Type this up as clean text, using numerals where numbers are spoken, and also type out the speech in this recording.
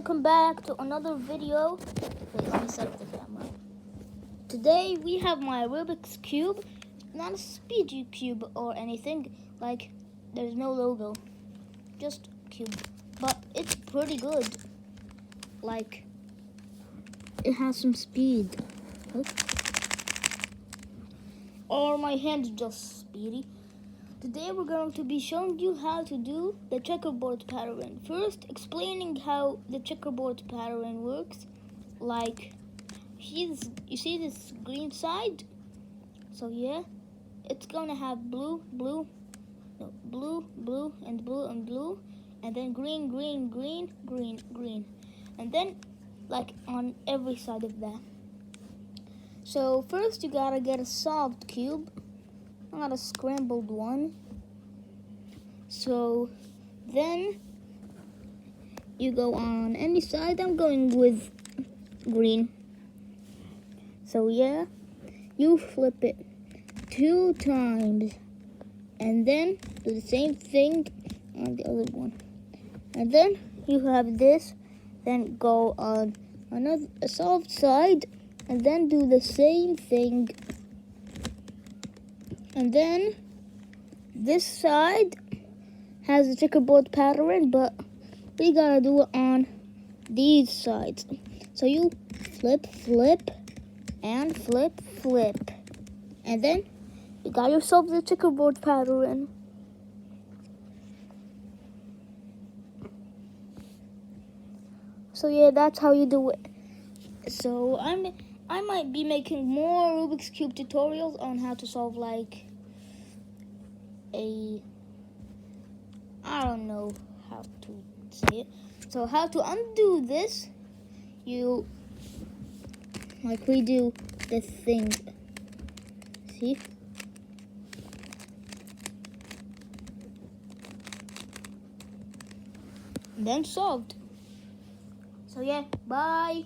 Welcome back to another video. Wait, let me set up the camera. Today we have my Rubik's Cube. Not a speedy cube or anything. Like, there's no logo. Just cube. But it's pretty good. Like, it has some speed. Look. Or my hand's just speedy. Today we're going to be showing you how to do the checkerboard pattern. First, explaining how the checkerboard pattern works. Like, you see this green side? So yeah, it's gonna have blue, blue, and blue, and blue, and then green, green, green, green, green. And then, like, on every side of that. So first you gotta get a solved cube. Not a scrambled one. So then you go on any side. I'm going with green. So yeah, you flip it 2 times and then do the same thing on the other one. And then you have this, then go on a solved side and then do the same thing. And then this side has a checkerboard pattern, but we gotta do it on these sides. So you flip, flip, and flip, flip. And then you got yourself the checkerboard pattern. So yeah, that's how you do it. So I might be making more Rubik's Cube tutorials on how to solve like I don't know how to say it. So how to undo this, you like redo the thing. See? And then solved. So yeah, bye.